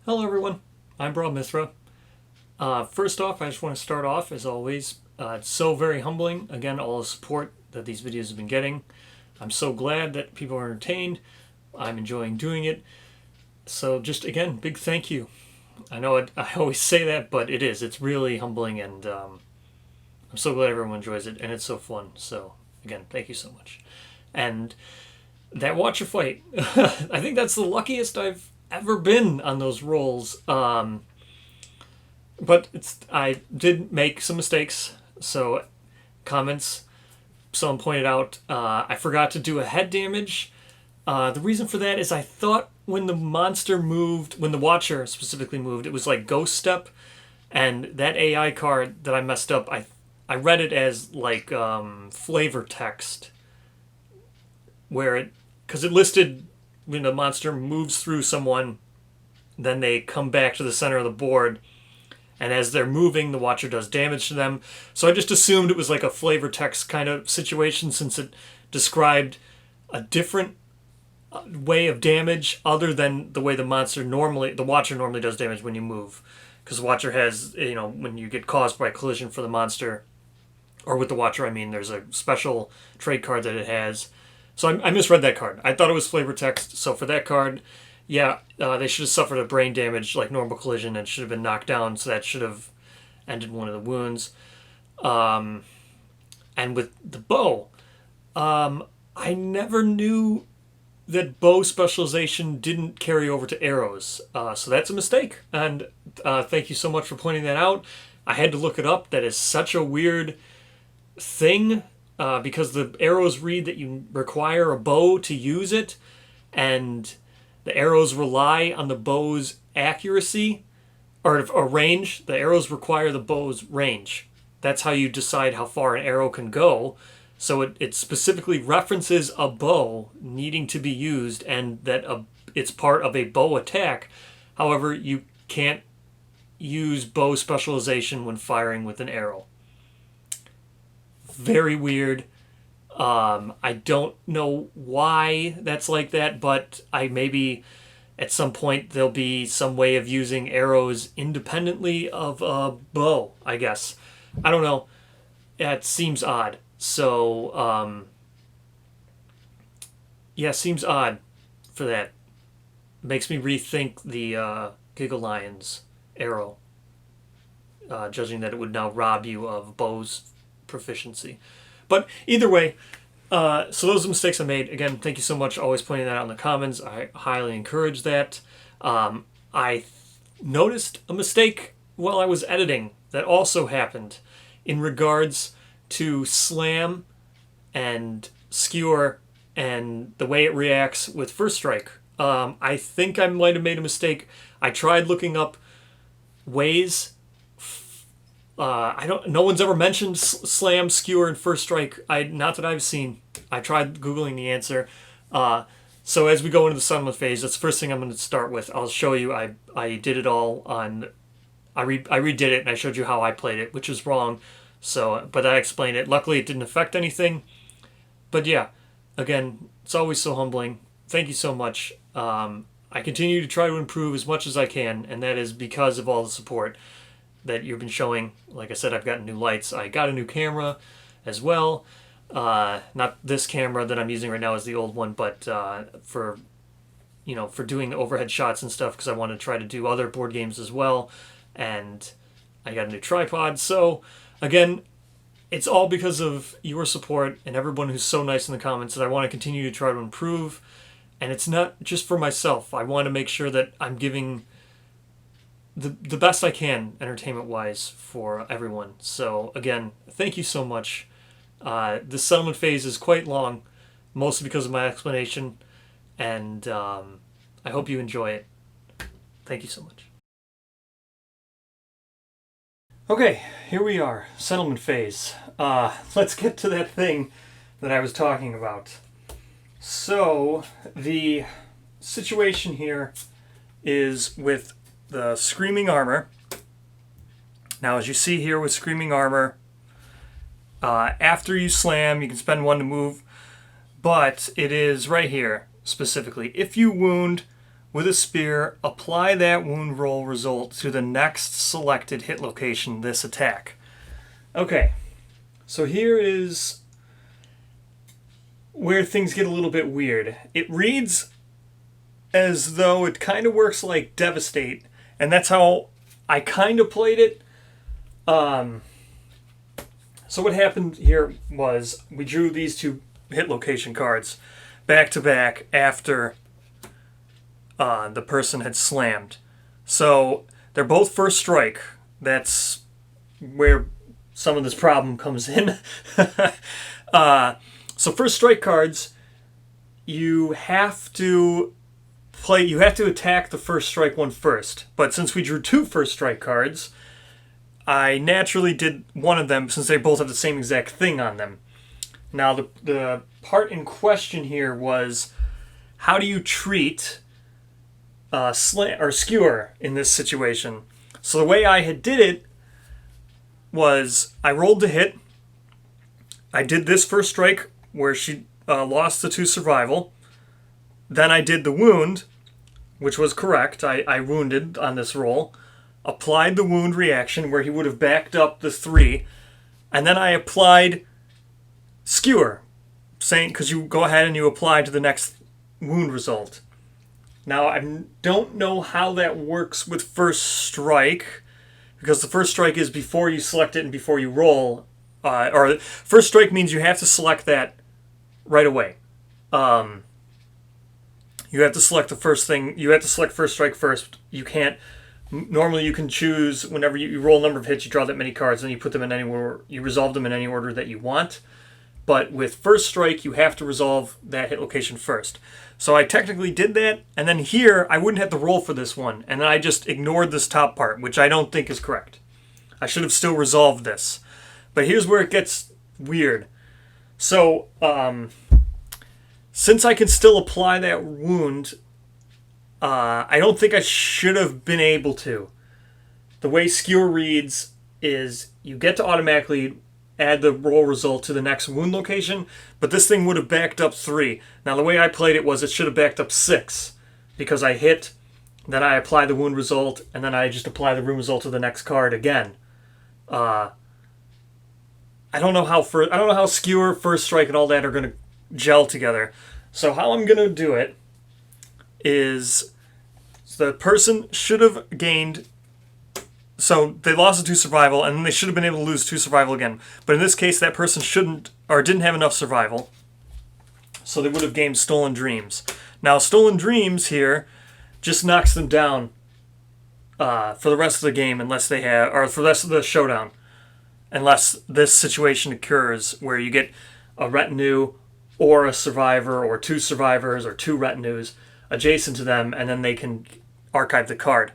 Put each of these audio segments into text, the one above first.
Hello everyone, I'm Bra Mithra. First off, I just want to start off, as always, it's so very humbling, again, all the support that these videos have been getting. I'm so glad that people are entertained. I'm enjoying doing it. So just, again, big thank you. I know I always say that, but it is. It's really humbling, and I'm so glad everyone enjoys it, and it's so fun. So, again, thank you so much. And that Watcher fight, I think that's the luckiest I've ever been on those rolls. But I did make some mistakes. So comments, someone pointed out I forgot to do a head damage. The reason for that is I thought when the monster moved, when the Watcher specifically moved, it was like Ghost Step, and that AI card that I messed up, I read it as like flavor text, where because it listed when the monster moves through someone, then they come back to the center of the board, and as they're moving, the Watcher does damage to them. So I just assumed it was like a flavor text kind of situation, since it described a different way of damage other than the way the Watcher normally does damage when you move. Because the Watcher has, when you get caused by a collision for the monster, or with the Watcher, I mean, there's a special trade card that it has. So I misread that card. I thought it was flavor text. So for that card, yeah, they should have suffered a brain damage like normal collision and should have been knocked down. So that should have ended one of the wounds. And with the bow, I never knew that bow specialization didn't carry over to arrows. So that's a mistake. And thank you so much for pointing that out. I had to look it up. That is such a weird thing. Because the arrows read that you require a bow to use it, and the arrows rely on the bow's accuracy or range. The arrows require the bow's range. That's how you decide how far an arrow can go. So it specifically references a bow needing to be used, and that it's part of a bow attack. However, you can't use bow specialization when firing with an arrow. Very weird. I don't know why that's like that, but maybe at some point there'll be some way of using arrows independently of a bow, I guess. I don't know. It seems odd. So, yeah, seems odd for that. Makes me rethink the Giggle Lion's arrow, judging that it would now rob you of bow's proficiency. But either way, so those are the mistakes I made. Again, thank you so much always pointing that out in the comments. I highly encourage that. I noticed a mistake while I was editing that also happened in regards to slam and skewer and the way it reacts with first strike. I think I might have made a mistake. I tried looking up ways. No one's ever mentioned slam, skewer, and first strike. Not that I've seen. I tried Googling the answer. So as we go into the settlement phase, that's the first thing I'm going to start with. I'll show you. I did it all on. I redid it and I showed you how I played it, which is wrong. So, but I explained it. Luckily, it didn't affect anything. But yeah, again, it's always so humbling. Thank you so much. I continue to try to improve as much as I can, and that is because of all the support that you've been showing. Like I said, I've gotten new lights. I got a new camera as well. Not this camera that I'm using right now is the old one, but for doing overhead shots and stuff, because I want to try to do other board games as well. And I got a new tripod. So again, it's all because of your support and everyone who's so nice in the comments that I want to continue to try to improve. And it's not just for myself. I want to make sure that I'm giving the best I can entertainment-wise for everyone. So again, thank you so much. This settlement phase is quite long, mostly because of my explanation, and I hope you enjoy it. Thank you so much. Okay, here we are, settlement phase. Let's get to that thing that I was talking about. So, the situation here is with the Screaming Armor. Now, as you see here with Screaming Armor, after you slam, you can spend 1 to move, but it is right here, specifically. If you wound with a spear, apply that wound roll result to the next selected hit location this attack. Okay, so here is where things get a little bit weird. It reads as though it kind of works like Devastate, and that's how I kind of played it. So what happened here was we drew these two hit location cards back to back after the person had slammed. So they're both first strike. That's where some of this problem comes in. So first strike cards, you have to attack the first strike one first. But since we drew two first strike cards, I naturally did one of them since they both have the same exact thing on them. Now, the part in question here was, how do you treat skewer in this situation? So the way I had did it was I rolled the hit. I did this first strike where she lost the 2 survival. Then I did the wound, which was correct. I wounded on this roll. Applied the wound reaction where he would have backed up the 3, and then I applied skewer, saying because you go ahead and you apply to the next wound result. Now I don't know how that works with first strike, because the first strike is before you select it and before you roll, or first strike means you have to select that right away. You have to select the first thing. You have to select first strike first. You can't. Normally, you can choose whenever you roll a number of hits, you draw that many cards, and you put them in anywhere. You resolve them in any order that you want. But with first strike, you have to resolve that hit location first. So I technically did that, and then here I wouldn't have to roll for this one, and then I just ignored this top part, which I don't think is correct. I should have still resolved this. But here's where it gets weird. So since I can still apply that wound, I don't think I should have been able to. The way skewer reads is you get to automatically add the roll result to the next wound location, but this thing would have backed up 3. Now the way I played it was it should have backed up 6, because I hit, then I apply the wound result, and then I just apply the wound result to the next card again. I don't know how skewer, first strike, and all that are going to gel together. So how I'm going to do it is the person should have gained. So they lost the 2 survival, and then they should have been able to lose 2 survival again. But in this case, that person didn't have enough survival, so they would have gained Stolen Dreams. Now, Stolen Dreams here just knocks them down for the rest of the game, or for the rest of the showdown, unless this situation occurs where you get a retinue or a survivor or 2 survivors or 2 retinues adjacent to them, and then they can archive the card.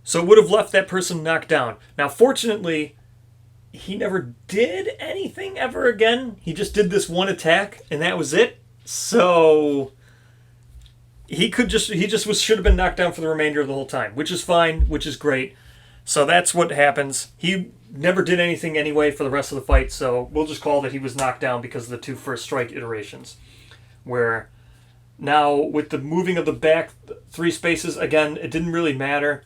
So it would have left that person knocked down. Now, fortunately, he never did anything ever again. He just did this one attack, and that was it. So should have been knocked down for the remainder of the whole time, which is fine, which is great. So that's what happens. He never did anything anyway for the rest of the fight, so we'll just call that he was knocked down because of the 2 first strike iterations. Where now, with the moving of the back 3 spaces, again, it didn't really matter.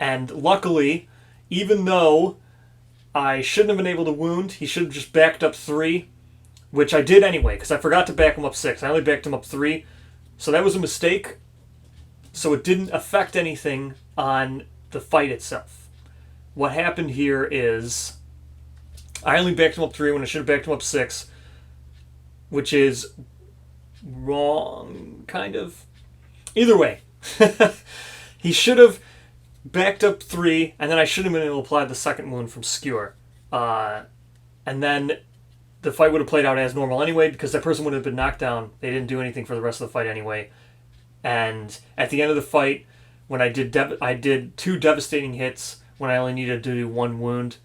And luckily, even though I shouldn't have been able to wound, he should have just backed up 3, which I did anyway, because I forgot to back him up 6. I only backed him up 3, so that was a mistake. So it didn't affect anything on the fight itself. What happened here is I only backed him up 3 when I should have backed him up 6, which is wrong, kind of. Either way. He should have backed up 3, and then I should have been able to apply the second wound from skewer. And then the fight would have played out as normal anyway, because that person would have been knocked down. They didn't do anything for the rest of the fight anyway. And at the end of the fight, when I did 2 devastating hits when I only needed to do 1 wound.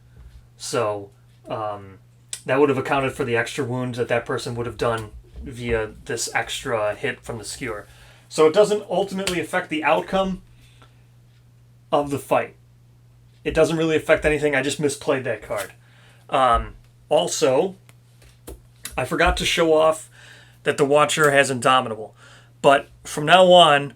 So that would have accounted for the extra wound that person would have done via this extra hit from the skewer. So it doesn't ultimately affect the outcome of the fight. It doesn't really affect anything. I just misplayed that card. Also, I forgot to show off that the Watcher has Indomitable. But from now on,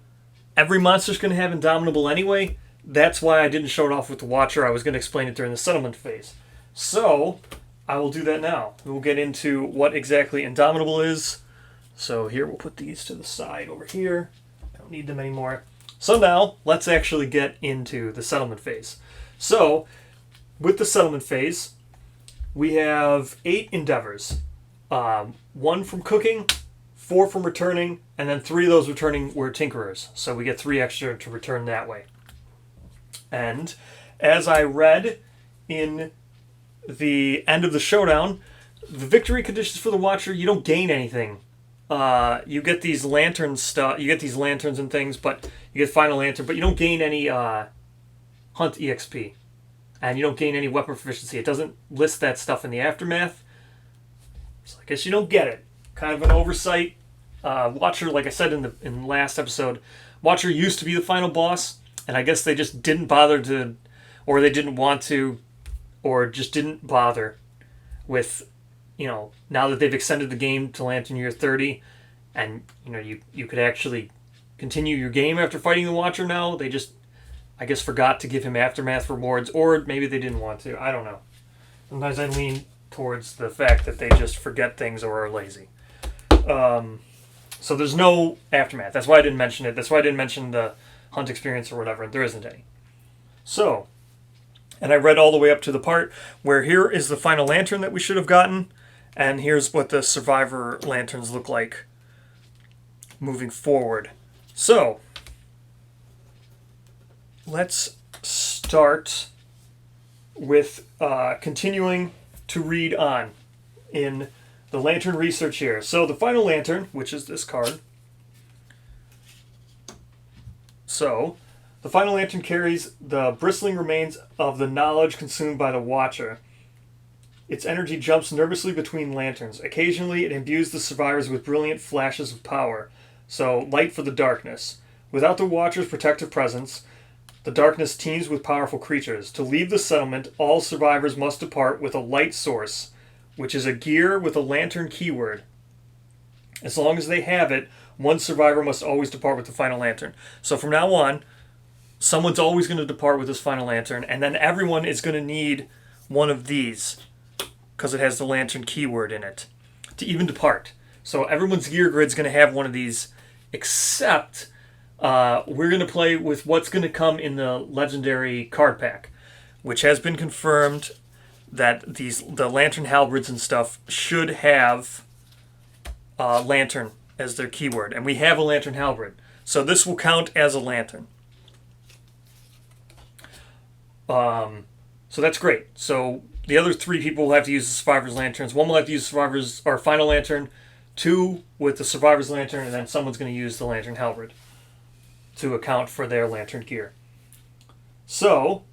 every monster's going to have Indomitable anyway. That's why I didn't show it off with the Watcher. I was going to explain it during the settlement phase. So, I will do that now. We'll get into what exactly Indomitable is. So here, we'll put these to the side over here. I don't need them anymore. So now, let's actually get into the settlement phase. So, with the settlement phase, we have 8 endeavors. 1 from cooking, 4 from returning, and then 3 of those returning were tinkerers. So we get 3 extra to return that way. And as I read in the end of the showdown, the victory conditions for the Watcher, you don't gain anything. You get these lantern stuff. You get these lanterns and things, but you get final lantern, but you don't gain any hunt EXP, and you don't gain any weapon proficiency. It doesn't list that stuff in the aftermath, so I guess you don't get it. Kind of an oversight. Watcher, like I said in the last episode, Watcher used to be the final boss, and I guess they just didn't bother to, or they didn't want to, or just didn't bother with, now that they've extended the game to Lantern Year 30, and, you could actually continue your game after fighting the Watcher now, they just, I guess, forgot to give him Aftermath rewards, or maybe they didn't want to. I don't know. Sometimes I lean towards the fact that they just forget things or are lazy. So there's no Aftermath. That's why I didn't mention it. That's why I didn't mention the hunt experience or whatever. There isn't any. So, and I read all the way up to the part where here is the final lantern that we should have gotten, and here's what the survivor lanterns look like moving forward. So, let's start with continuing to read on in the lantern research here. So the final lantern, which is this card. So, the final lantern carries the bristling remains of the knowledge consumed by the Watcher. Its energy jumps nervously between lanterns. Occasionally, it imbues the survivors with brilliant flashes of power. So, light for the darkness. Without the Watcher's protective presence, the darkness teems with powerful creatures. To leave the settlement, all survivors must depart with a light source, which is a gear with a lantern keyword. As long as they have it, one survivor must always depart with the final lantern. So from now on, someone's always going to depart with this final lantern, and then everyone is going to need one of these, because it has the lantern keyword in it, to even depart. So everyone's gear grid's going to have one of these, except we're going to play with what's going to come in the legendary card pack, which has been confirmed that the lantern halberds and stuff should have lantern as their keyword, and we have a lantern halberd, so this will count as a lantern. So that's great. So the other 3 people will have to use the survivor's lanterns. One will have to use survivor's or final lantern, 2 with the survivor's lantern, and then someone's going to use the lantern halberd to account for their lantern gear. So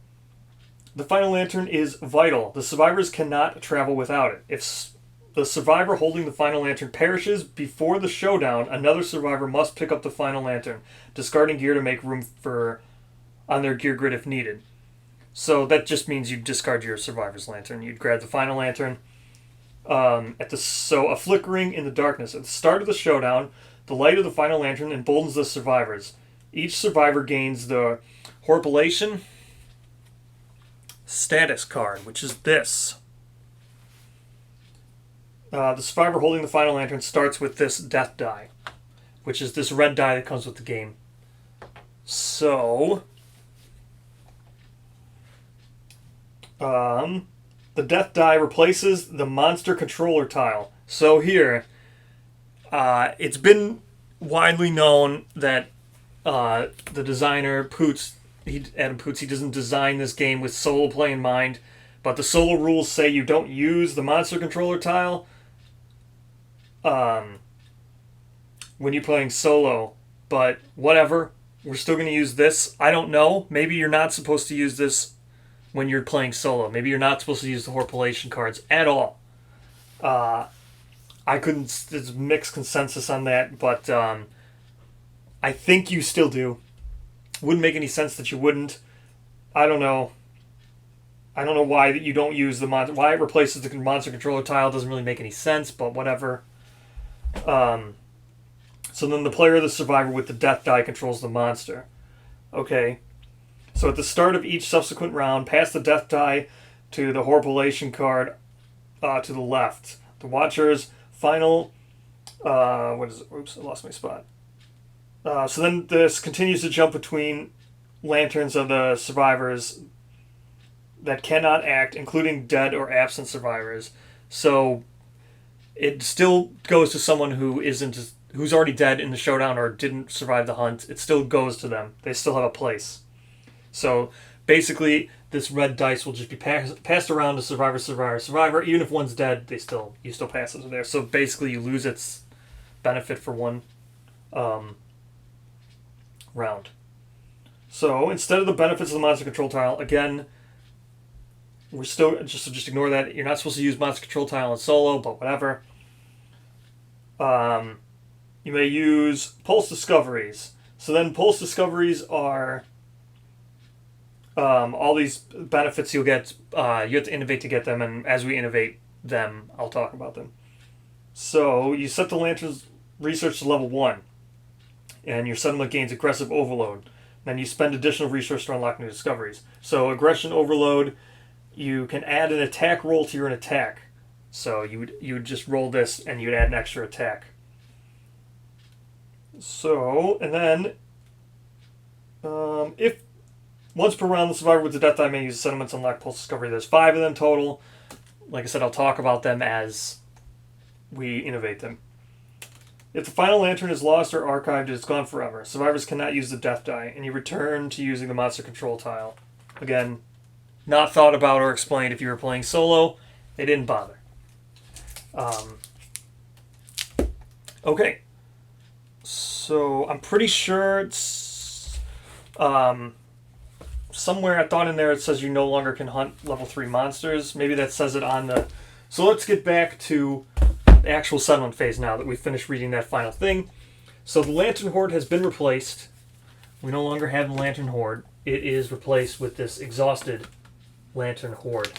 the final lantern is vital. The survivors cannot travel without it. If the survivor holding the final lantern perishes before the showdown, another survivor must pick up the final lantern, discarding gear to make room on their gear grid if needed. So that just means you discard your survivor's lantern. You'd grab the final lantern. So a flickering in the darkness. At the start of the showdown, the light of the final lantern emboldens the survivors. Each survivor gains the Horpulation status card, which is this. The survivor holding the final lantern starts with this death die, which is this red die that comes with the game. So, the death die replaces the monster controller tile. So here, it's been widely known that the designer, Adam Poots, he doesn't design this game with solo play in mind, but the solo rules say you don't use the monster controller tile when you're playing solo, but whatever, we're still going to use this. I don't know, maybe you're not supposed to use this when you're playing solo. Maybe you're not supposed to use the Horpulation cards at all. I couldn't, there's mixed consensus on that, but I think you still do. Wouldn't make any sense that you wouldn't. I don't know. I don't know why that you don't use the monster. Why it replaces the monster controller tile doesn't really make any sense, but whatever. So then the player or the survivor with the death die controls the monster. Okay. So at the start of each subsequent round, pass the death die to the Horripilation card to the left. The Watcher's final... what is it? Oops, I lost my spot. So then this continues to jump between lanterns of the survivors that cannot act, including dead or absent survivors. So it still goes to someone who's already dead in the showdown or didn't survive the hunt. It still goes to them. They still have a place. So basically, this red dice will just be passed around to survivor. Even if one's dead, you still pass it to there. So basically, you lose its benefit for one round. So instead of the benefits of the monster control tile, again, we're still just ignore that. You're not supposed to use monster control tile in solo, but whatever. You may use pulse discoveries. So then pulse discoveries are all these benefits you'll get. You have to innovate to get them, and as we innovate them, I'll talk about them. So you set the lantern's research to level 1, and your settlement gains aggressive overload. Then you spend additional research to unlock new discoveries. So aggression overload, you can add an attack roll to your attack. So you would just roll this and you'd add an extra attack. So, and then if once per round the survivor with the death die may use settlements to unlock pulse discovery. There's 5 of them total. Like I said, I'll talk about them as we innovate them. If the final lantern is lost or archived, it's gone forever. Survivors cannot use the death die, and you return to using the monster control tile. Again, not thought about or explained if you were playing solo. They didn't bother. Okay. So, I'm pretty sure it's... somewhere I thought in there it says you no longer can hunt level 3 monsters. Maybe that says it on the... So let's get back to the actual settlement phase now that we've finished reading that final thing. So the Lantern Horde has been replaced. We no longer have the Lantern Horde. It is replaced with this exhausted Lantern Horde.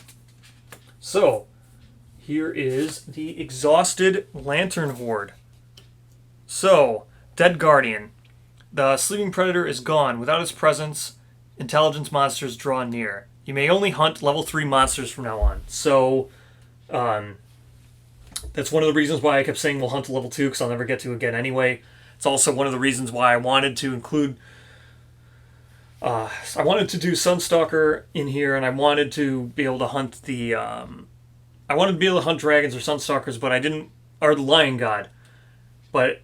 So, here is the exhausted Lantern Horde. So, Dead Guardian. The sleeping predator is gone. Without its presence, intelligence monsters draw near. You may only hunt level 3 monsters from now on. So, that's one of the reasons why I kept saying we'll hunt to level 2, because I'll never get to again anyway. It's also one of the reasons why I wanted to include... I wanted to do Sunstalker in here, and I wanted to be able to hunt the... I wanted to be able to hunt dragons or Sunstalkers, but I didn't... Or the Lion God. But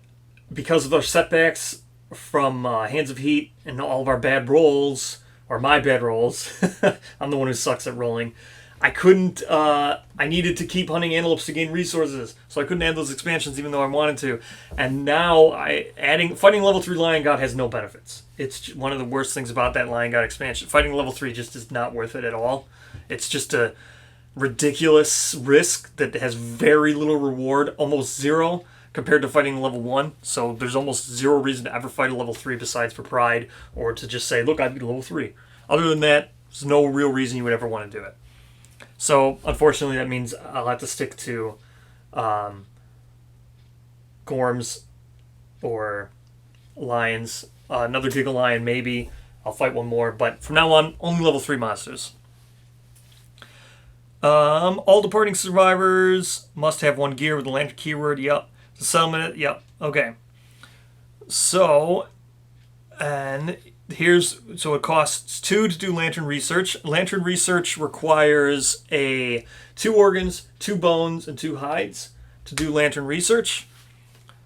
because of our setbacks from Hands of Heat and all of our bad rolls, or my bad rolls, I'm the one who sucks at rolling, I couldn't, I needed to keep hunting antelopes to gain resources, so I couldn't add those expansions even though I wanted to. And now, fighting level 3 Lion God has no benefits. It's one of the worst things about that Lion God expansion. Fighting level 3 just is not worth it at all. It's just a ridiculous risk that has very little reward, almost zero, compared to fighting level 1. So there's almost zero reason to ever fight a level 3 besides for pride, or to just say, look, I beat level 3. Other than that, there's no real reason you would ever want to do it. So, unfortunately, that means I'll have to stick to Gorms or Lions. Another Giga Lion, maybe. I'll fight one more. But from now on, only level 3 monsters. All departing survivors must have 1 gear with the Lantern keyword. Yep. The settlement. Yep. Okay. So, and... So it costs 2 to do Lantern Research. Lantern Research requires 2 organs, 2 bones, and 2 hides to do Lantern Research.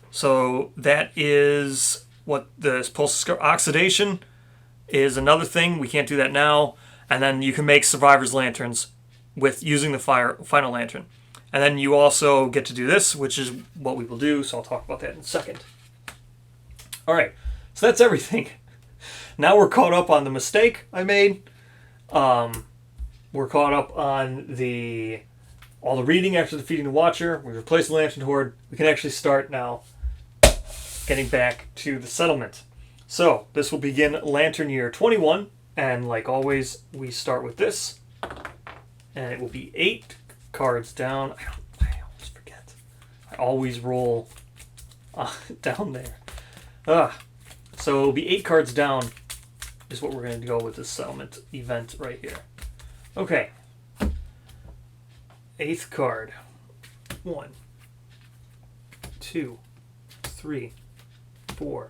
So that is what the pulse oxidation is another thing. We can't do that now. And then you can make Survivor's Lanterns with using the final lantern. And then you also get to do this, which is what we will do. So I'll talk about that in a second. All right. So that's everything. Now we're caught up on the mistake I made. We're caught up on all the reading after defeating the Watcher. We replaced the Lantern Horde. We can actually start now getting back to the settlement. So this will begin Lantern Year 21. And like always, we start with this. And it will be 8 cards down. I always forget. I always roll down there. So it'll be 8 cards down is what we're going to go with this settlement event right here. Okay. 8th card. 1, 2, 3, 4,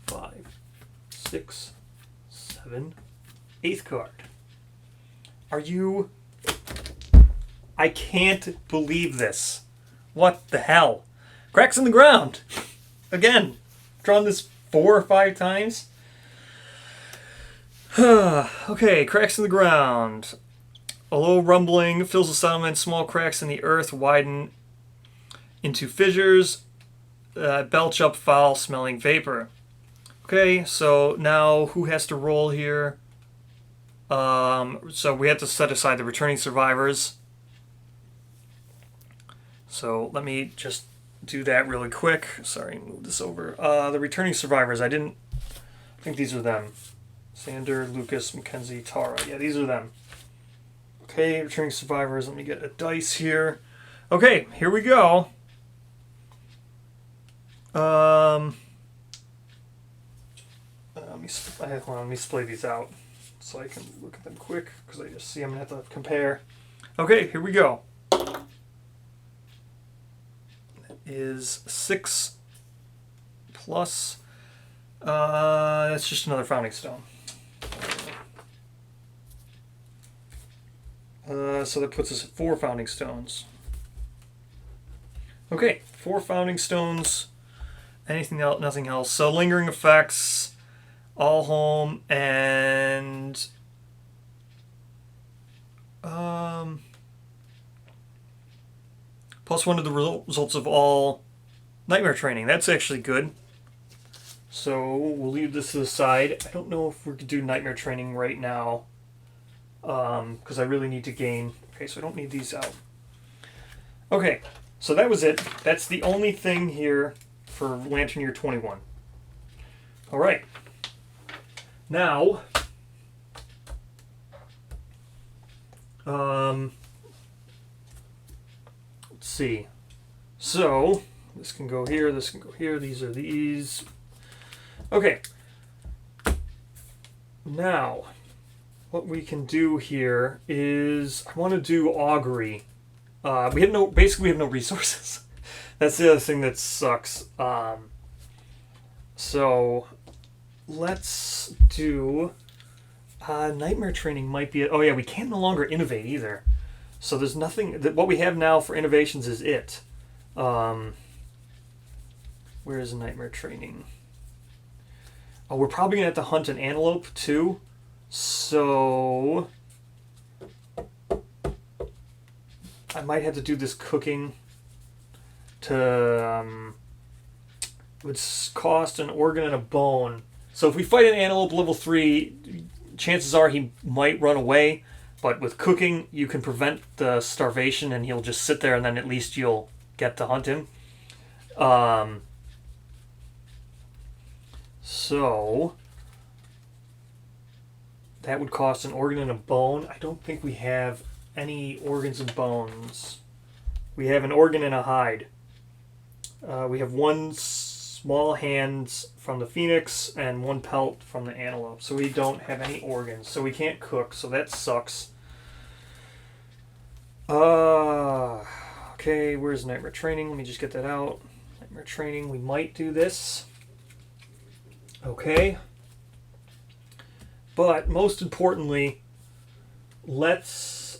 5, 6, 7. 8th card. Are you... I can't believe this. What the hell? Cracks in the ground. Again. Drawn this 4 or 5 times. Okay, cracks in the ground. A low rumbling fills the settlement. Small cracks in the earth widen into fissures. Belch up foul-smelling vapor. Okay, so now who has to roll here? So we have to set aside the returning survivors. So let me just do that really quick. Sorry, move this over. The returning survivors, I think these are them. Sander, Lucas, Mackenzie, Tara. Yeah, these are them. Okay, returning survivors. Let me get a dice here. Okay, here we go. Let me split these out so I can look at them quick because I just see I'm going to have to compare. Okay, here we go. That is 6 plus... that's just another founding stone. So that puts us at 4 founding stones. Okay, 4 founding stones. Anything else? Nothing else. So lingering effects, all home, and +1 to the results of all nightmare training. That's actually good. So we'll leave this to the side. I don't know if we could do nightmare training right now. Because I really need to gain... Okay, so I don't need these out. Okay, so that was it. That's the only thing here for Lantern Year 21. Alright. Now... let's see. So, this can go here, this can go here, these are these. Okay. Now... what we can do here is I want to do Augury. We have no resources. That's the other thing that sucks. So let's do nightmare training. Might be oh yeah, we can't no longer innovate either. So there's nothing that what we have now for innovations is it. Where is nightmare training? Oh, we're probably gonna have to hunt an antelope too. So I might have to do this cooking to would cost an organ and a bone. So if we fight an antelope level 3, chances are he might run away, but with cooking you can prevent the starvation and he'll just sit there and then at least you'll get to hunt him. So that would cost an organ and a bone. I don't think we have any organs and bones. We have an organ and a hide. We have 1 small hand from the phoenix and 1 pelt from the antelope. So we don't have any organs. So we can't cook. So that sucks. Okay, where's nightmare training? Let me just get that out. Nightmare training. We might do this. Okay. But most importantly, let's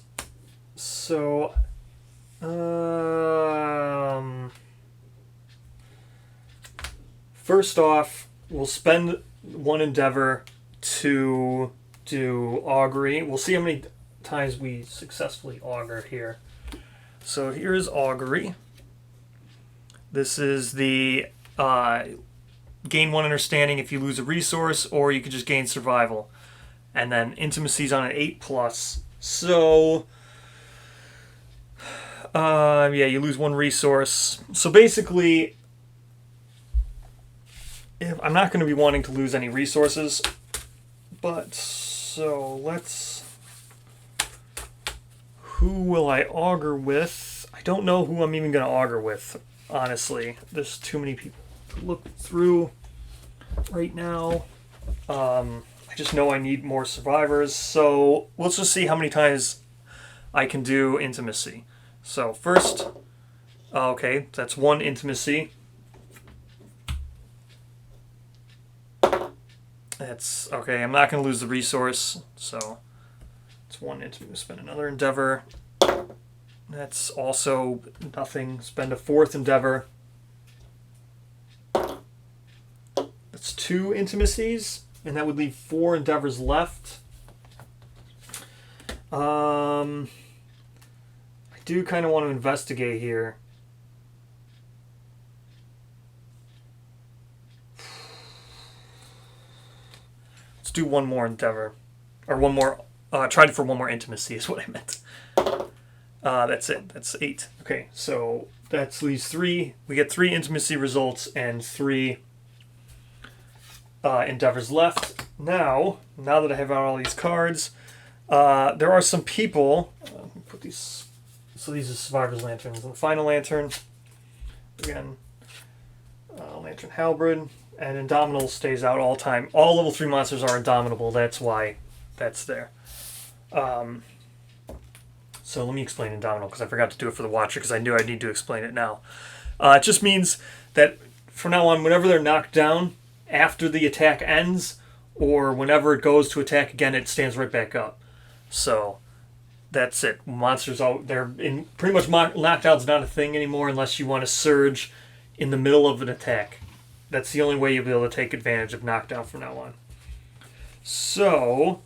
first off, we'll spend 1 endeavor to do augury. We'll see how many times we successfully augur here. So here's augury. This is the gain 1 understanding if you lose a resource, or you could just gain survival. And then intimacy's on an 8+. So, yeah, you lose 1 resource. So basically, I'm not going to be wanting to lose any resources. But, so let's... Who will I augur with? I don't know who I'm even going to augur with, honestly. There's too many people. to look through right now. I just know I need more survivors, so let's just see how many times I can do intimacy. So first, okay, that's one intimacy. That's okay. I'm not going to lose the resource, so it's one intimacy. Spend another endeavor. That's also nothing. Spend a fourth endeavor. That's 2 intimacies, and that would leave 4 endeavors left. I do kind of want to investigate here. Let's do one more endeavor. Or one more, try for one more intimacy is what I meant. That's it. That's 8. Okay, so that leaves 3. We get 3 intimacy results and 3 endeavors left. Now that I have out all these cards, there are some people. Let me put these. So these are survivors' lanterns. And the final lantern, again, lantern halberd, and Indomitable stays out all time. All level 3 monsters are indomitable. That's why that's there. So let me explain Indomitable, because I forgot to do it for the watcher, because I knew I need to explain it now. It just means that from now on, whenever they're knocked down, after the attack ends, or whenever it goes to attack again, it stands right back up. So that's it. Monsters, they're in pretty much knockdown's not a thing anymore unless you want to surge in the middle of an attack. That's the only way you'll be able to take advantage of knockdown from now on. So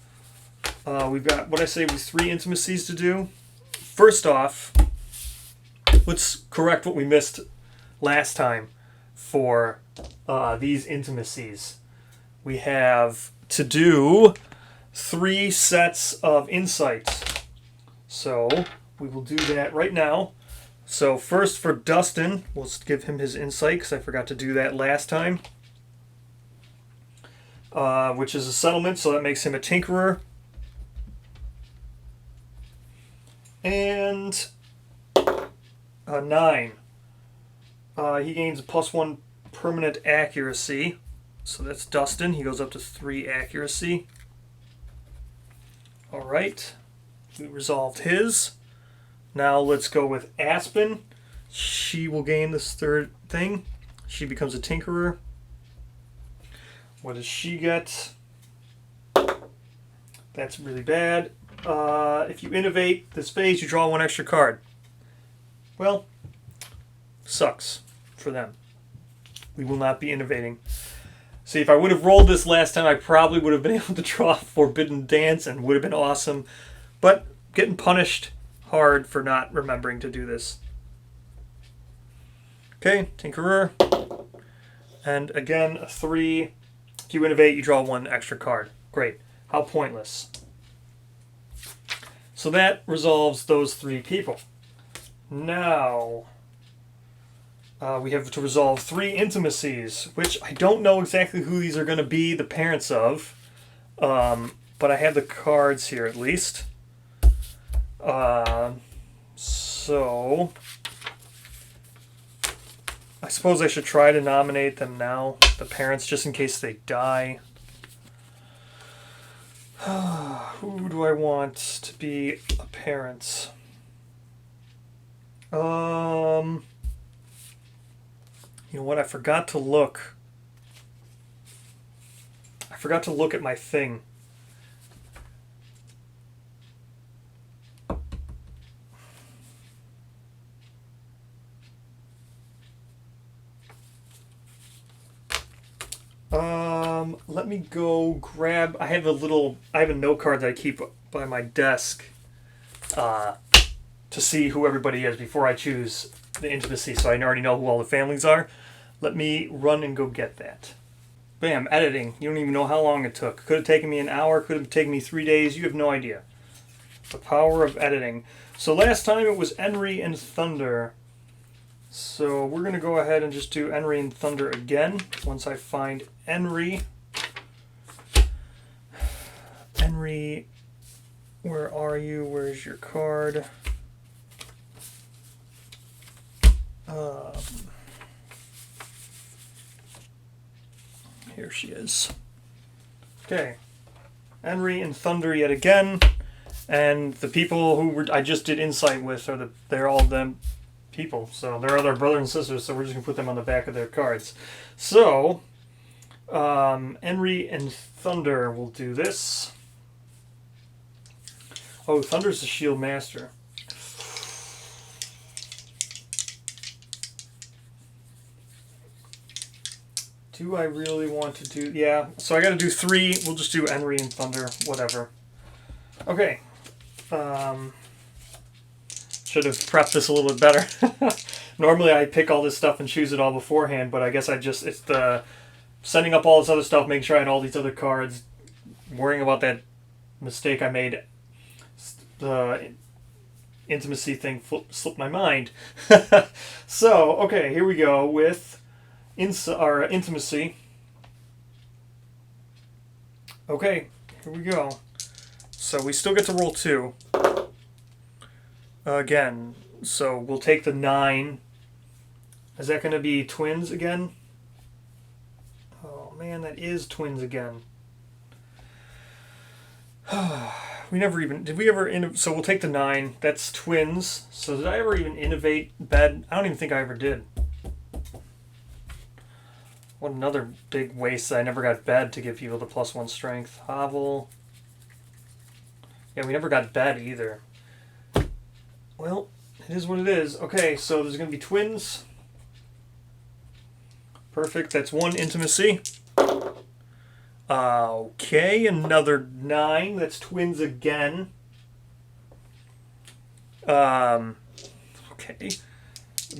we've got what I say was 3 intimacies to do. First off, let's correct what we missed last time for these intimacies. We have to do 3 sets of insights. So we will do that right now. So first for Dustin, we'll give him his insight because I forgot to do that last time. Which is a settlement, so that makes him a tinkerer. And a 9. He gains a +1 permanent accuracy. So that's Dustin. He goes up to 3 accuracy. Alright. We resolved his. Now let's go with Aspen. She will gain this 3rd thing. She becomes a tinkerer. What does she get? That's really bad. If you innovate this phase, you draw 1 extra card. Well, sucks for them. We will not be innovating. See, if I would have rolled this last time, I probably would have been able to draw Forbidden Dance and would have been awesome. But getting punished hard for not remembering to do this. Okay, Tinkerer. And again, a 3. If you innovate, you draw 1 extra card. Great. How pointless. So that resolves those 3 people. Now, we have to resolve 3 intimacies, which I don't know exactly who these are going to be the parents of. But I have the cards here at least. So I suppose I should try to nominate them now, the parents, just in case they die. Who do I want to be a parent? You know what? I forgot to look. I forgot to look at my thing. Let me go grab. I have a note card that I keep by my desk to see who everybody is before I choose the intimacy, so I already know who all the families are. Let me run and go get that. Bam, editing. You don't even know how long it took. Could have taken me an hour, could have taken me 3 days. You have no idea. The power of editing. So last time it was Enry and Thunder. So we're going to go ahead and just do Enry and Thunder again once I find Enry. Enry, where are you? Where's your card? Here she is. Okay. Henry and Thunder yet again. And the people who I just did Insight with, they're all them people. So they're other brothers and sisters, so we're just going to put them on the back of their cards. So, Henry and Thunder will do this. Oh, Thunder's the Shield Master. Do I really want to do... Yeah, so I got to do 3. We'll just do Henry and Thunder, whatever. Okay. Should have prepped this a little bit better. Normally I pick all this stuff and choose it all beforehand, but I guess it's the setting up all this other stuff, making sure I had all these other cards, worrying about that mistake I made. The intimacy thing slipped my mind. So, okay, here we go with... our intimacy. Okay, here we go. So we still get to roll 2. Again, so we'll take the 9. Is that going to be twins again? Oh man, that is twins again. We never even... Did we ever... So we'll take the 9. That's twins. So did I ever even innovate bed? I don't even think I ever did. What another big waste that I never got bed to give people the +1 strength. Hovel. Yeah, we never got bed either. Well, it is what it is. Okay, so there's going to be twins. Perfect. That's 1 intimacy. Okay, another 9. That's twins again. Okay.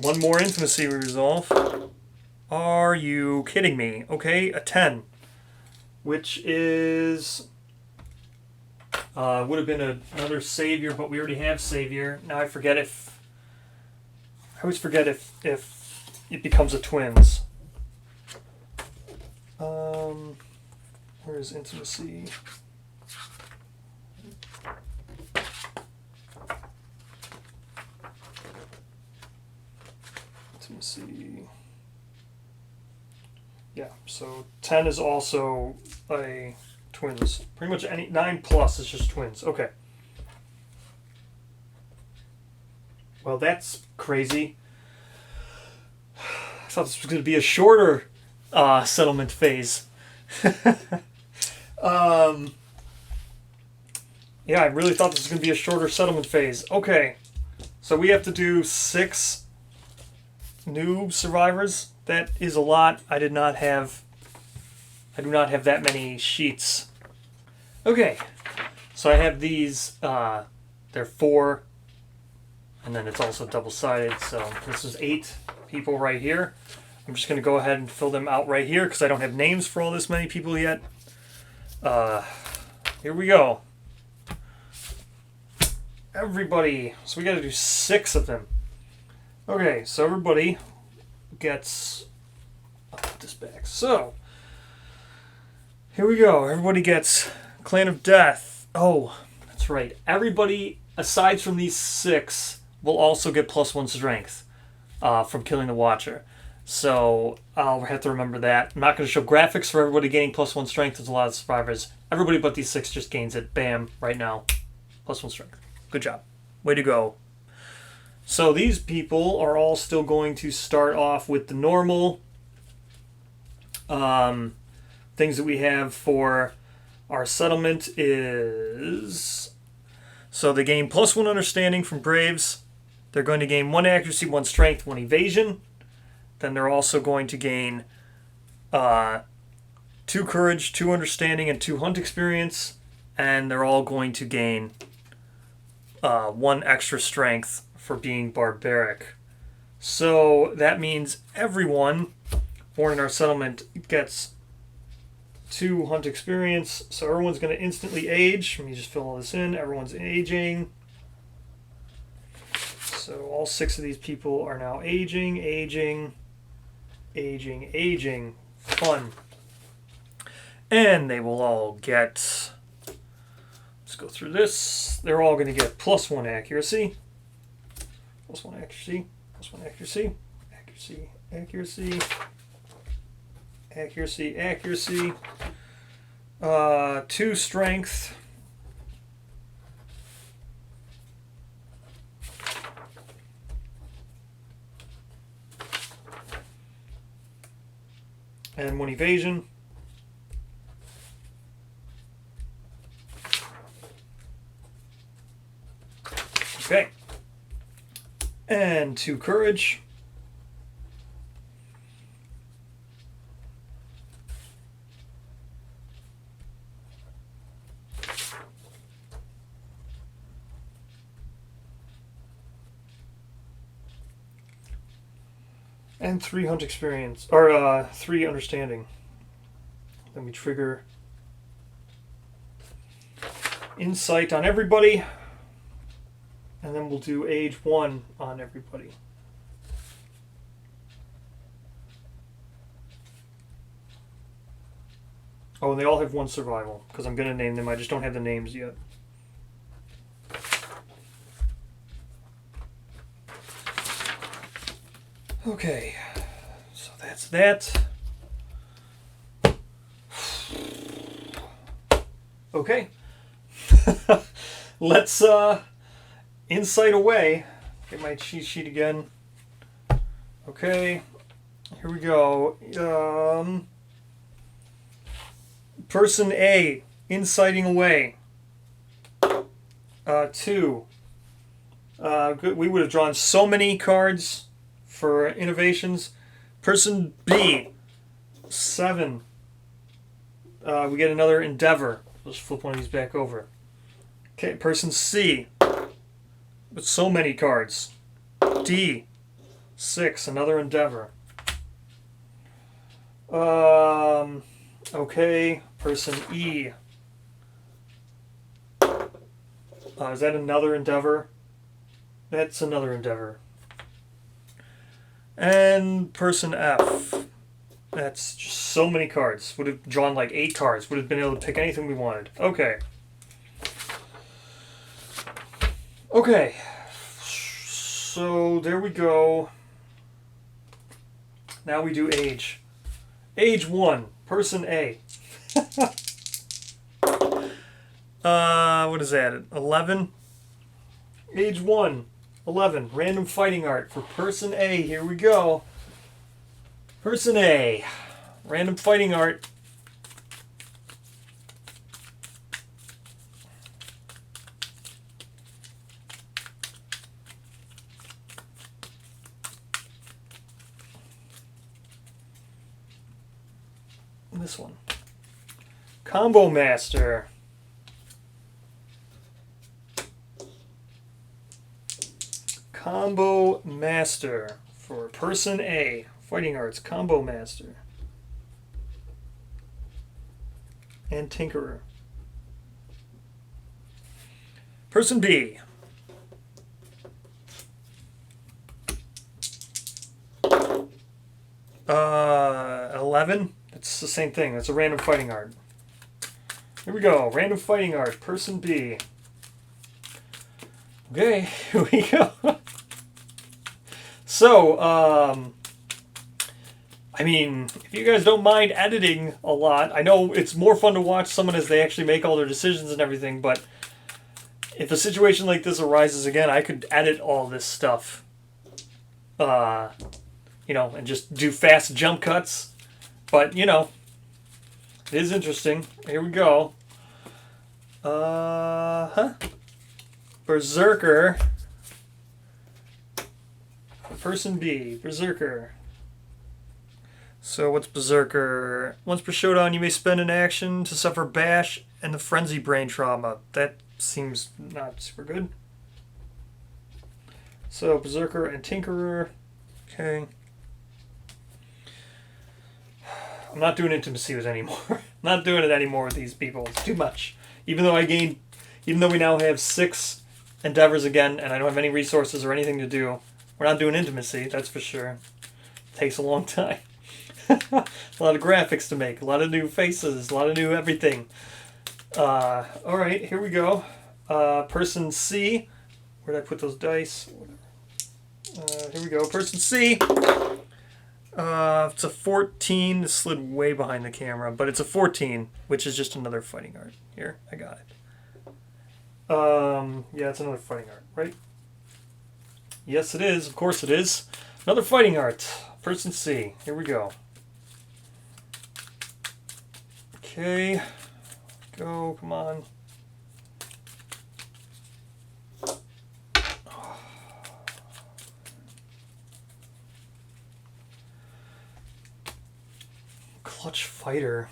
1 more intimacy we resolve. Are you kidding me? Okay, a 10. Which is... would have been another Savior, but we already have Savior. Now I forget if... I always forget if it becomes a twins. Where is intimacy? Intimacy... Yeah, so 10 is also a twins. Pretty much any 9 plus is just twins. Okay. Well, that's crazy. I thought this was going to be a shorter settlement phase. Yeah, I really thought this was going to be a shorter settlement phase. Okay, so we have to do 6 new survivors. That is a lot. I do not have that many sheets. Okay, so I have these. They're 4, and then it's also double-sided. So this is 8 people right here. I'm just going to go ahead and fill them out right here because I don't have names for all this many people yet. Here we go. Everybody. So we got to do 6 of them. Okay, so everybody gets... I'll put this back. So, here we go. Everybody gets Clan of Death. Oh, that's right. Everybody, aside from these 6, will also get +1 strength from killing the Watcher. So, I'll have to remember that. I'm not going to show graphics for everybody gaining +1 strength. There's a lot of survivors. Everybody but these 6 just gains it. Bam, right now. +1 strength. Good job. Way to go. So these people are all still going to start off with the normal things that we have for our settlement is... So they gain +1 understanding from Braves. They're going to gain 1 accuracy, 1 strength, 1 evasion. Then they're also going to gain 2 courage, 2 understanding, and 2 hunt experience. And they're all going to gain 1 extra strength for being barbaric. So that means everyone born in our settlement gets 2 hunt experience. So everyone's going to instantly age. Let me just fill all this in. Everyone's aging. So all 6 of these people are now aging, aging, aging, aging. Fun. And they will all get... Let's go through this. They're all going to get +1 accuracy. +1 accuracy. +1 accuracy. Accuracy. Accuracy. accuracy. 2 strength. And 1 evasion. Okay. And 2 courage. And 3 hunt experience, or 3 understanding. Then we trigger insight on everybody, and then we'll do age 1 on everybody. Oh, and they all have 1 survival, because I'm going to name them. I just don't have the names yet. Okay, so that's that. Okay, let's insight away. Get my cheat sheet again. Okay, here we go. Person A, inciting away. 2. We would have drawn so many cards for innovations. Person B, 7. We get another endeavor. Let's flip one of these back over. Okay, person C, with so many cards. D, 6, another endeavor. Okay, person E. Is that another endeavor? That's another endeavor. And person F. That's just so many cards. Would have drawn like 8 cards. Would have been able to pick anything we wanted. Okay. Okay. So there we go. Now we do age. Age 1. Person A. What is that? 11? Age 1. 11. Random fighting art for person A. Here we go. Person A. Random fighting art. This one. Combo Master. Combo Master for person A. Fighting Arts Combo Master. And Tinkerer. Person B. Uh, 11. It's the same thing. That's a random fighting art. Here we go. Random fighting art. Person B. Okay, here we go. So, I mean, if you guys don't mind editing a lot, I know it's more fun to watch someone as they actually make all their decisions and everything, but if a situation like this arises again, I could edit all this stuff. You know, and just do fast jump cuts. But, you know, it is interesting. Here we go. Berserker. Person B, Berserker. So what's Berserker? Once per showdown, you may spend an action to suffer bash and the frenzy brain trauma. That seems not super good. So Berserker and Tinkerer. Okay. I'm not doing intimacy with anymore. I'm not doing it anymore with these people. It's too much. Even though we now have 6 endeavors again, and I don't have any resources or anything to do, we're not doing intimacy, that's for sure. It takes a long time. A lot of graphics to make, a lot of new faces, a lot of new everything. Alright, here we go. Person C. Where did I put those dice? Here we go. Person C. It's a 14. This slid way behind the camera, but it's a 14, which is just another fighting art. Here, I got it. Yeah, it's another fighting art, right? Yes, it is. Of course it is. Another fighting art. Person C. Here we go. Okay. Go. Come on. Clutch Fighter.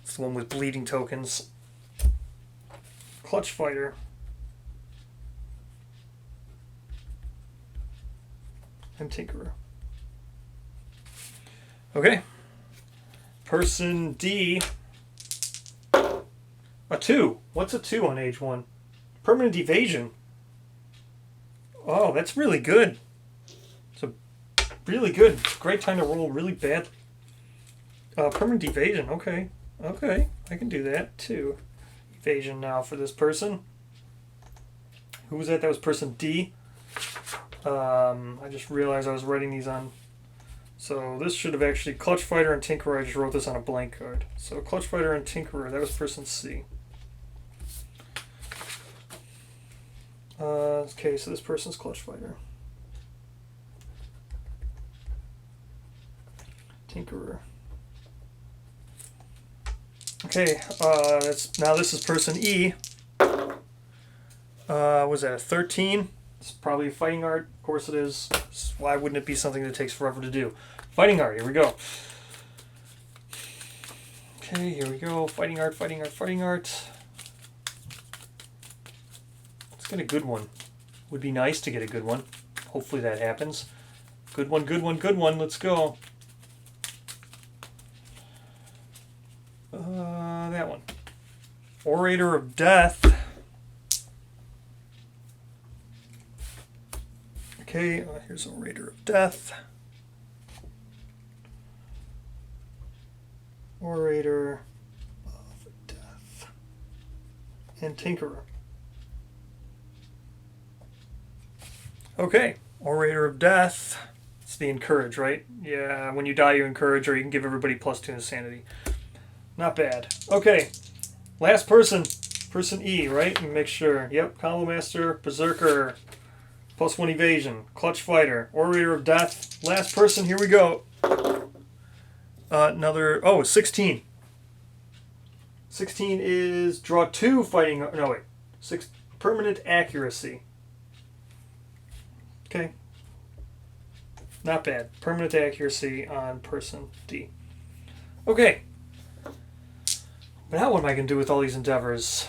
It's the one with bleeding tokens. Clutch Fighter. And Tinkerer. Okay. Person D. A 2. What's a 2 on age 1? Permanent evasion. Oh, that's really good. It's a really good. Great time to roll really badly. Permanent evasion. Okay. Okay. I can do that too. Evasion now for this person. Who was that? That was person D. I just realized I was writing these on. So this should have actually Clutch Fighter and Tinkerer. I just wrote this on a blank card. So Clutch Fighter and Tinkerer. That was person C. Okay, so this person's Clutch Fighter. Tinkerer. Okay, now this is person E. Was that a 13? It's probably a fighting art. Of course it is. Why wouldn't it be something that takes forever to do? Fighting art, here we go. Okay, here we go. Fighting art, fighting art, fighting art. Let's get a good one. Would be nice to get a good one. Hopefully that happens. Good one, good one, good one. Let's go. That one. Orator of Death. Okay, here's Orator of Death. Orator of Death. And Tinkerer. Okay, Orator of Death. It's the encourage, right? Yeah, when you die you encourage, or you can give everybody +2 insanity. Not bad. Okay, last person. Person E, right? And make sure. Yep, Combo Master, Berserker. +1 evasion. Clutch Fighter. Orator of Death. Last person. Here we go. Another... Oh, 16. 16 is draw 2 fighting... No, wait. 6 permanent accuracy. Okay. Not bad. Permanent accuracy on person D. Okay. Now what am I going to do with all these endeavors?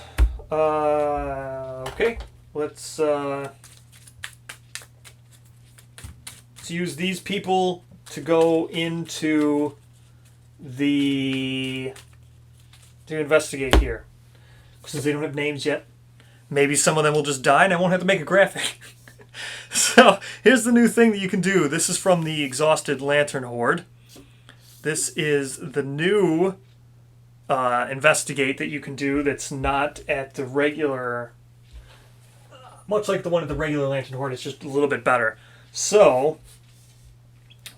Okay. Let's use these people to go into to investigate here. Since they don't have names yet. Maybe some of them will just die and I won't have to make a graphic. So, here's the new thing that you can do. This is from the Exhausted Lantern Horde. This is the new investigate that you can do that's not at the regular... Much like the one at the regular Lantern Horde, it's just a little bit better. So,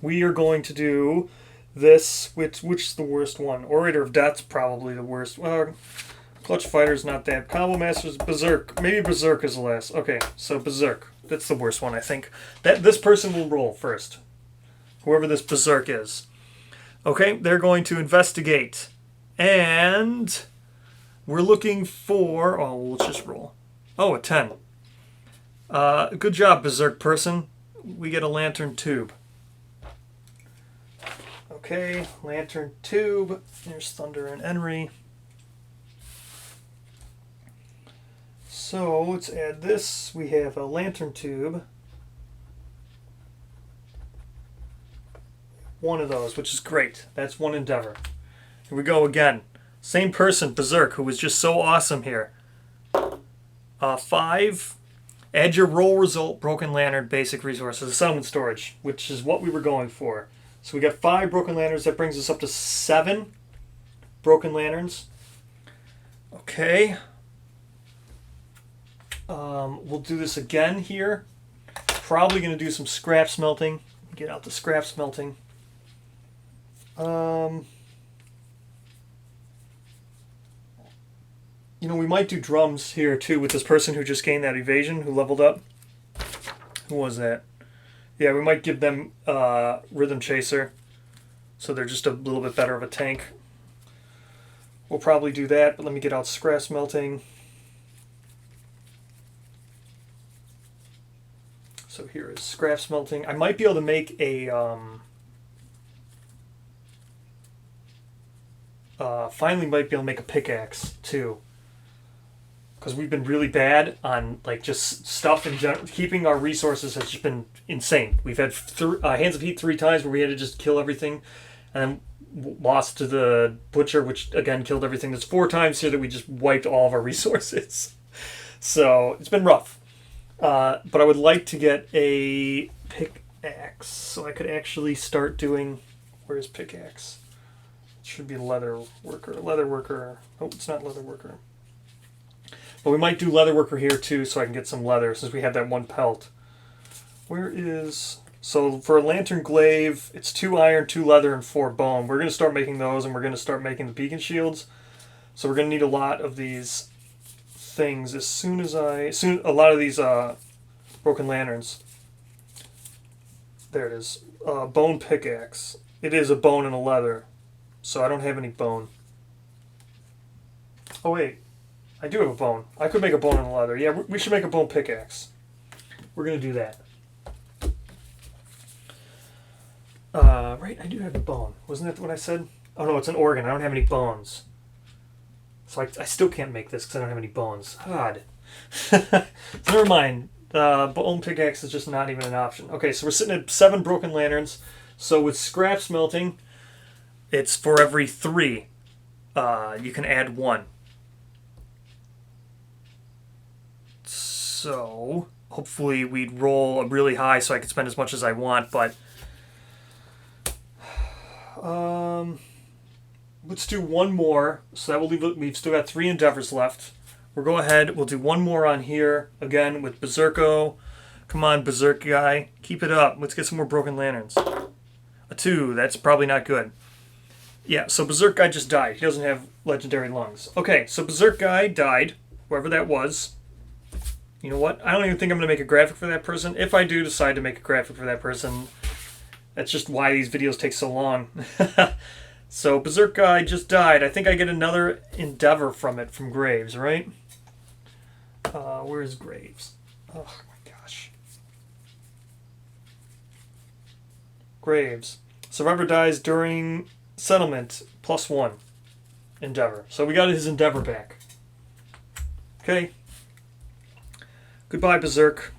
we are going to do this. Which is the worst one? Orator of Death's probably the worst. Clutch Fighter's not that. Combo Master's Berserk. Maybe Berserk is the last. Okay, so Berserk. That's the worst one, I think. This person will roll first. Whoever this Berserk is. Okay, they're going to investigate. And we're looking for... Oh, let's just roll. Oh, a 10. Good job, Berserk person. We get a Lantern Tube. Okay, Lantern Tube. There's Thunder and Enry. So let's add this. We have a Lantern Tube. One of those, which is great. That's one endeavor. Here we go again. Same person, Berserk, who was just so awesome here. 5. Add your roll result, Broken Lantern, basic resources, settlement storage, which is what we were going for. So we got 5 Broken Lanterns. That brings us up to 7 Broken Lanterns. Okay. We'll do this again here. Probably going to do some scrap smelting. Get out the scrap smelting. You know, we might do drums here too with this person who just gained that evasion, who leveled up. Who was that? Yeah, we might give them Rhythm Chaser, so they're just a little bit better of a tank. We'll probably do that, but let me get out scrap smelting. So here is scrap smelting. I might be able to make a finally might be able to make a pickaxe too, because we've been really bad on like just stuff in general. Keeping our resources has just been insane. We've had Hands of Heat 3 times where we had to just kill everything, and then lost to the Butcher, which again killed everything. There's 4 times here that we just wiped all of our resources. So it's been rough. But I would like to get a pickaxe so I could actually start doing... Where's pickaxe? It should be leather worker. Leather worker. Oh, it's not leather worker. But we might do leather worker here too so I can get some leather since we have that 1 pelt. Where is... So for a lantern glaive, it's 2 iron, 2 leather, and 4 bone. We're going to start making those, and we're going to start making the beacon shields. So we're going to need a lot of these things as soon as a lot of these broken lanterns. There it is. Bone pickaxe. It is a bone and a leather, so I don't have any bone. Oh wait, I do have a bone. I could make a bone and a leather. Yeah, we should make a bone pickaxe. We're gonna do that. Right, I do have a bone. Wasn't that what I said? Oh no, it's an organ. I don't have any bones. So I still can't make this because I don't have any bones. God. Never mind. Bone pickaxe is just not even an option. Okay, so we're sitting at 7 broken lanterns. So with scrap smelting, it's for every 3. You can add 1. So hopefully we'd roll a really high so I can spend as much as I want, but... let's do 1 more. So that will leave. We've still got 3 endeavors left. We'll go ahead. We'll do 1 more on here again with Berserko. Come on, Berserk guy, keep it up. Let's get some more broken lanterns. A 2. That's probably not good. Yeah. So Berserk guy just died. He doesn't have legendary lungs. Okay. So Berserk guy died. Whoever that was. You know what? I don't even think I'm gonna make a graphic for that person. If I do decide to make a graphic for that person, that's just why these videos take so long. So, Berserk guy just died. I think I get another endeavor from it, from Graves, right? Where's Graves? Oh, my gosh. Graves. Survivor dies during settlement, +1 endeavor. So, we got his endeavor back. Okay. Goodbye, Berserk.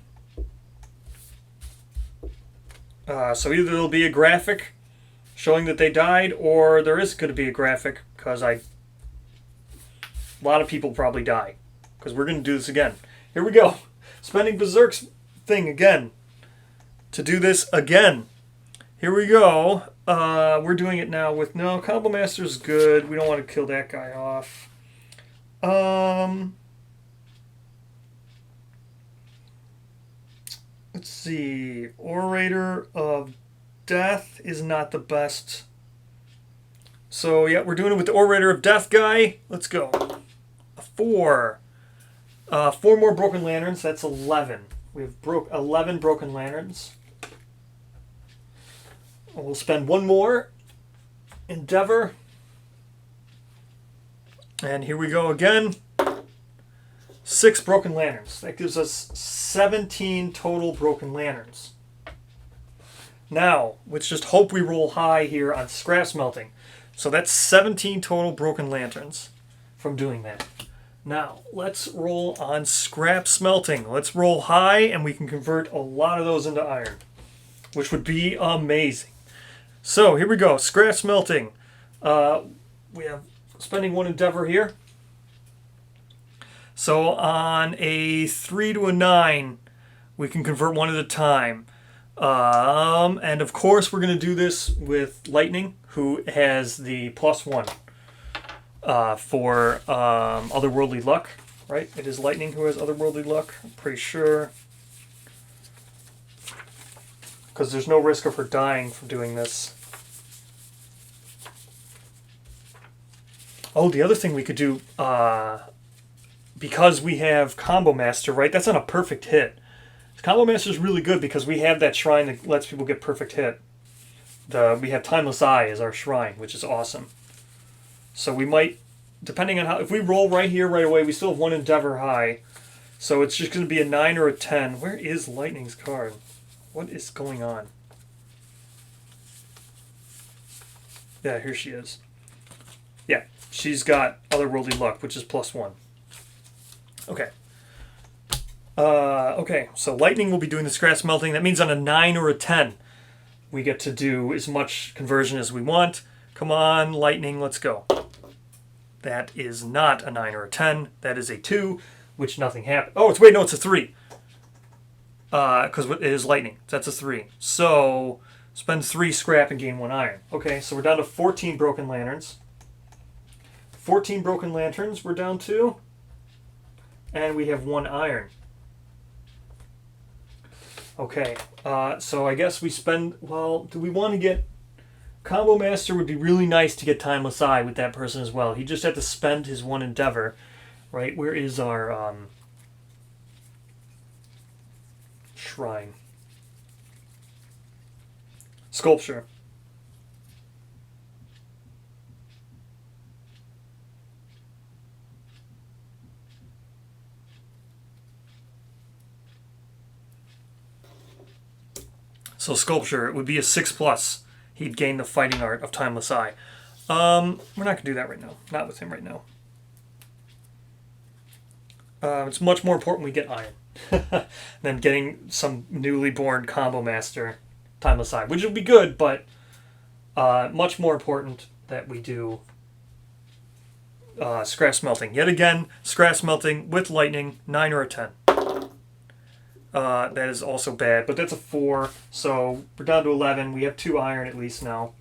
So, either there'll be a graphic showing that they died, or there is going to be a graphic, because a lot of people probably die, because we're going to do this again. Here we go. Spending Berserk's thing again to do this again. Here we go. We're doing it now with... No, Combo Master's good. We don't want to kill that guy off. Let's see. Orator of Death is not the best. So, yeah, we're doing it with the Orator of Death guy. Let's go. A 4. 4 more broken lanterns. That's 11. We have 11 broken lanterns. We'll spend 1 more endeavor. And here we go again. 6 broken lanterns. That gives us 17 total broken lanterns. Now, let's just hope we roll high here on scrap smelting. So that's 17 total broken lanterns from doing that. Now, let's roll on scrap smelting. Let's roll high, and we can convert a lot of those into iron, which would be amazing. So, here we go. Scrap smelting. We have spending 1 endeavor here. So, on a 3 to a 9, we can convert 1 at a time. And of course we're going to do this with Lightning, who has the +1 for otherworldly luck, right? It is Lightning who has otherworldly luck, I'm pretty sure. because there's no risk of her dying from doing this. Oh, the other thing we could do, because we have Combo Master, right? That's on a perfect hit. Combo Master is really good because we have that shrine that lets people get perfect hit. We have Timeless Eye as our shrine, which is awesome. So we might, depending on how, if we roll right here right away, we still have one Endeavor high. So it's just going to be a 9 or a 10. Where is Lightning's card? What is going on? Yeah, here she is. Yeah, she's got Otherworldly Luck, which is +1. Okay. Okay, so Lightning will be doing the Scratch Melting. That means on a 9 or a 10, we get to do as much conversion as we want. Come on, Lightning, let's go. That is not a 9 or a 10. That is a 2, which nothing happened. Oh, it's a 3. Because it is Lightning. That's a 3. So, spend 3 scrap and gain 1 iron. Okay, so we're down to 14 Broken Lanterns. 14 Broken Lanterns we're down to. And we have 1 iron. Okay, so I guess we spend, well, do we want to get, Combo Master would be really nice to get Timeless Eye with that person as well. He just had to spend his 1 Endeavor, right? Where is our shrine? Sculpture. So Sculpture, it would be a 6+. He'd gain the Fighting Art of Timeless Eye. We're not going to do that right now. Not with him right now. It's much more important we get Iron than getting some newly born Combo Master Timeless Eye, which would be good, but much more important that we do Scratch Melting. Yet again, Scratch Melting with Lightning, 9 or a 10. That is also bad, but that's a 4, so we're down to 11. We have 2 iron at least now.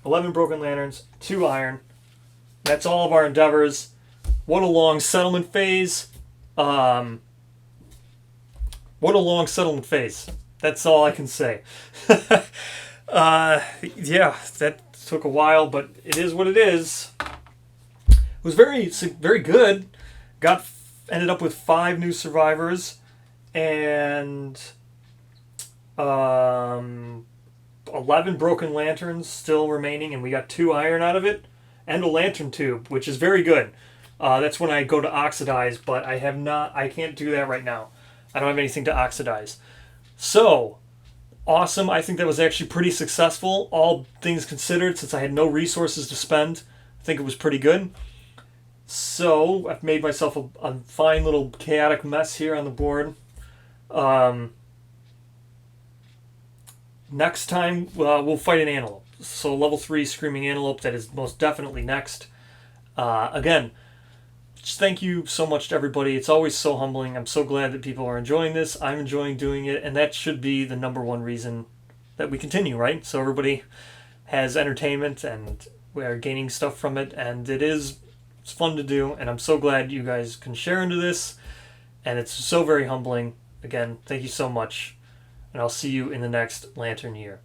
11 Broken Lanterns, 2 iron. That's all of our endeavors. What a long settlement phase. What a long settlement phase. That's all I can say. Yeah, that took a while, but it is what it is. It was very, very good. Ended up with 5 new survivors and 11 Broken Lanterns still remaining, and we got 2 iron out of it and a lantern tube, which is very good. That's when I go to oxidize, but I can't do that right now. I don't have anything to oxidize. So, awesome. I think that was actually pretty successful, all things considered, since I had no resources to spend. I think it was pretty good. So, I've made myself a fine little chaotic mess here on the board. Next time, we'll fight an antelope. So, level 3 Screaming Antelope, that is most definitely next. Again, just thank you so much to everybody. It's always so humbling. I'm so glad that people are enjoying this. I'm enjoying doing it, and that should be the #1 reason that we continue, right? So, everybody has entertainment, and we are gaining stuff from it, and it's fun to do, and I'm so glad you guys can share into this, and it's so very humbling. Again, thank you so much, and I'll see you in the next Lantern Year.